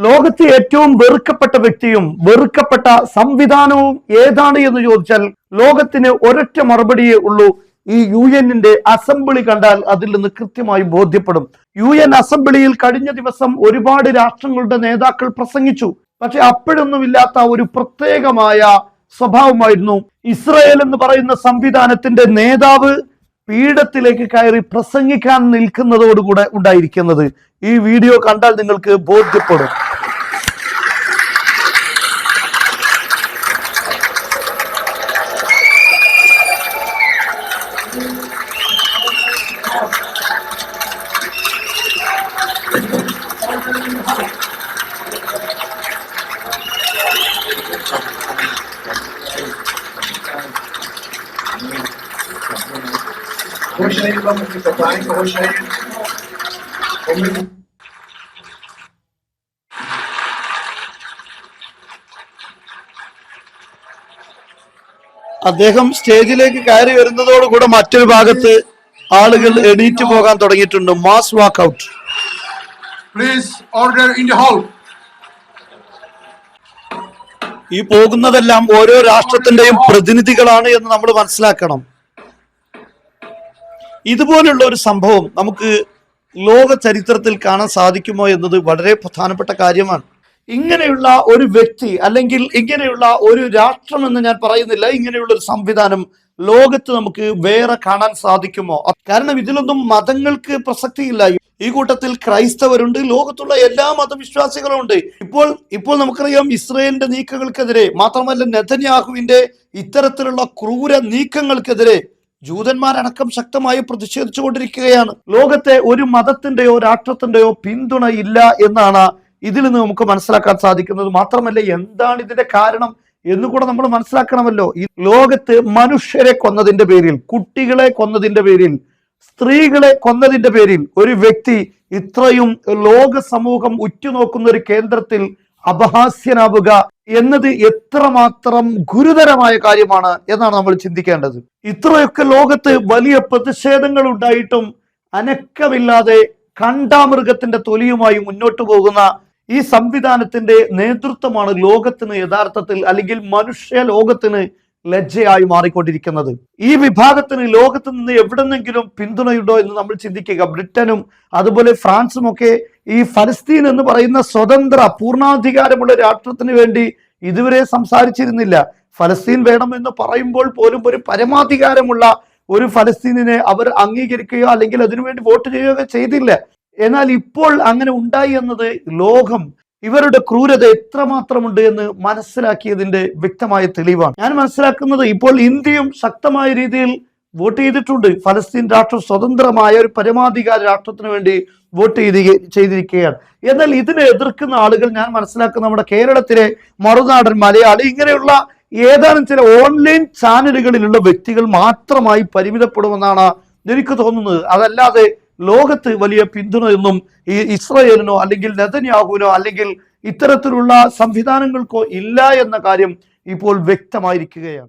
ലോകത്തെ ഏറ്റവും വെറുക്കപ്പെട്ട വ്യക്തിയും വെറുക്കപ്പെട്ട സംവിധാനവും ഏതാണ് എന്ന് ചോദിച്ചാൽ ലോകത്തിന് ഒരൊറ്റ മറുപടിയേ ഉള്ളൂ. ഈ UN അസംബ്ലി കണ്ടാൽ അതിൽ നിന്ന് കൃത്യമായി ബോധ്യപ്പെടും. UN അസംബ്ലിയിൽ കഴിഞ്ഞ ദിവസം ഒരുപാട് രാഷ്ട്രങ്ങളുടെ നേതാക്കൾ പ്രസംഗിച്ചു. പക്ഷെ അപ്പോഴൊന്നുമില്ലാത്ത ഒരു പ്രത്യേകമായ സ്വഭാവമായിരുന്നു ഇസ്രായേൽ എന്ന് പറയുന്ന സംവിധാനത്തിന്റെ നേതാവ് പീഠത്തിലേക്ക് കയറി പ്രസംഗിക്കാൻ നിൽക്കുന്നതോടുകൂടെ ഉണ്ടായിരിക്കുന്നത്. ഈ വീഡിയോ കണ്ടാൽ നിങ്ങൾക്ക് ബോധ്യപ്പെടും. അദ്ദേഹം സ്റ്റേജിലേക്ക് കയറി വരുന്നതോടുകൂടെ മറ്റൊരു ഭാഗത്ത് ആളുകൾ എണീറ്റ് പോകാൻ തുടങ്ങിയിട്ടുണ്ട്. Mass walkout. Please order in the hall. ഈ പോകുന്നതെല്ലാം ഓരോ രാഷ്ട്രത്തിന്റെയും പ്രതിനിധികളാണ് എന്ന് നമ്മൾ മനസ്സിലാക്കണം. ഇതുപോലുള്ള ഒരു സംഭവം നമുക്ക് ലോക ചരിത്രത്തിൽ കാണാൻ സാധിക്കുമോ എന്നത് വളരെ പ്രധാനപ്പെട്ട കാര്യമാണ്. ഇങ്ങനെയുള്ള ഒരു വ്യക്തി അല്ലെങ്കിൽ ഇങ്ങനെയുള്ള ഒരു രാഷ്ട്രം എന്ന് ഞാൻ പറയുന്നില്ല, ഇങ്ങനെയുള്ള ഒരു സംവിധാനം ലോകത്ത് നമുക്ക് വേറെ കാണാൻ സാധിക്കുമോ? കാരണം ഇതിലൊന്നും മതങ്ങൾക്ക് പ്രസക്തിയില്ല. ഈ കൂട്ടത്തിൽ ക്രൈസ്തവരുണ്ട്, ലോകത്തുള്ള എല്ലാ മതവിശ്വാസികളും ഉണ്ട്. ഇപ്പോൾ നമുക്കറിയാം ഇസ്രായേലിന്റെ നീക്കങ്ങൾക്കെതിരെ, മാത്രമല്ല നെതന്യാഹുവിന്റെ ഇത്തരത്തിലുള്ള ക്രൂര നീക്കങ്ങൾക്കെതിരെ ജൂതന്മാരടക്കം ശക്തമായി പ്രതിഷേധിച്ചുകൊണ്ടിരിക്കുകയാണ്. ലോകത്തെ ഒരു മതത്തിന്റെയോ രാഷ്ട്രത്തിന്റെയോ പിന്തുണ ഇല്ല എന്നാണ് ഇതിൽ നിന്ന് നമുക്ക് മനസ്സിലാക്കാൻ സാധിക്കുന്നത്. മാത്രമല്ല എന്താണ് ഇതിന്റെ കാരണം എന്നുകൂടെ നമ്മൾ മനസ്സിലാക്കണമല്ലോ. ഈ ലോകത്ത് മനുഷ്യരെ കൊന്നതിന്റെ പേരിൽ, കുട്ടികളെ കൊന്നതിന്റെ പേരിൽ, സ്ത്രീകളെ കൊന്നതിന്റെ പേരിൽ ഒരു വ്യക്തി ഇത്രയും ലോക സമൂഹം ഉറ്റുനോക്കുന്ന ഒരു കേന്ദ്രത്തിൽ അപഹാസ്യനാവുക എന്നത് എത്രമാത്രം ഗുരുതരമായ കാര്യമാണ് എന്നാണ് നമ്മൾ ചിന്തിക്കേണ്ടത്. ഇത്രയൊക്കെ ലോകത്ത് വലിയ പ്രതിഷേധങ്ങൾ ഉണ്ടായിട്ടും അനക്കമില്ലാതെ കണ്ടാമൃഗത്തിന്റെ തൊലിയുമായി മുന്നോട്ട് പോകുന്ന ഈ സംവിധാനത്തിന്റെ നേതൃത്വമാണ് ലോകത്തിന് യഥാർത്ഥത്തിൽ, അല്ലെങ്കിൽ മനുഷ്യ ലോകത്തിന് ലജ്ജയായി മാറിക്കൊണ്ടിരിക്കുന്നത്. ഈ വിഭാഗത്തിന് ലോകത്ത് നിന്ന് എവിടെന്നെങ്കിലും പിന്തുണയുണ്ടോ എന്ന് നമ്മൾ ചിന്തിക്കുക. ബ്രിട്ടനും അതുപോലെ ഫ്രാൻസും ഒക്കെ ഈ ഫലസ്തീൻ എന്ന് പറയുന്ന സ്വതന്ത്ര പൂർണ്ണാധികാരമുള്ള രാഷ്ട്രത്തിന് വേണ്ടി ഇതുവരെ സംസാരിച്ചിരുന്നില്ല. ഫലസ്തീൻ വേണമെന്ന് പറയുമ്പോൾ പോലും ഒരു പരമാധികാരമുള്ള ഒരു ഫലസ്തീനിനെ അവർ അംഗീകരിക്കുകയോ അല്ലെങ്കിൽ അതിനുവേണ്ടി വോട്ട് ചെയ്യുകയോ ചെയ്തില്ല. എന്നാൽ ഇപ്പോൾ അങ്ങനെ ഉണ്ടായി എന്നത് ലോകം ഇവരുടെ ക്രൂരത എത്രമാത്രമുണ്ട് എന്ന് മനസ്സിലാക്കിയതിന്റെ വ്യക്തമായ തെളിവാണ്. ഞാൻ മനസ്സിലാക്കുന്നത് ഇപ്പോൾ ഇന്ത്യയും ശക്തമായ രീതിയിൽ വോട്ട് ചെയ്തിട്ടുണ്ട്. ഫലസ്തീൻ രാഷ്ട്രം സ്വതന്ത്രമായ ഒരു പരമാധികാര രാഷ്ട്രത്തിന് വേണ്ടി വോട്ട് ചെയ്തിരിക്കുകയാണ്. എന്നാൽ ഇതിനെ എതിർക്കുന്ന ആളുകൾ, ഞാൻ മനസ്സിലാക്കുന്ന നമ്മുടെ കേരളത്തിലെ മറുനാടൻ മലയാളി, ഇങ്ങനെയുള്ള ഏതാനും ചില ഓൺലൈൻ ചാനലുകളിലുള്ള വ്യക്തികൾ മാത്രമായി പരിമിതപ്പെടുമെന്നാണ് എനിക്ക് തോന്നുന്നത്. അതല്ലാതെ ലോകത്ത് വലിയ പിന്തുണയൊന്നും ഈ ഇസ്രായേലിനോ അല്ലെങ്കിൽ നെതന്യാഹുവിനോ അല്ലെങ്കിൽ ഇത്തരത്തിലുള്ള സംവിധാനങ്ങൾക്കോ ഇല്ല എന്ന കാര്യം ഇപ്പോൾ വ്യക്തമായിരിക്കുകയാണ്.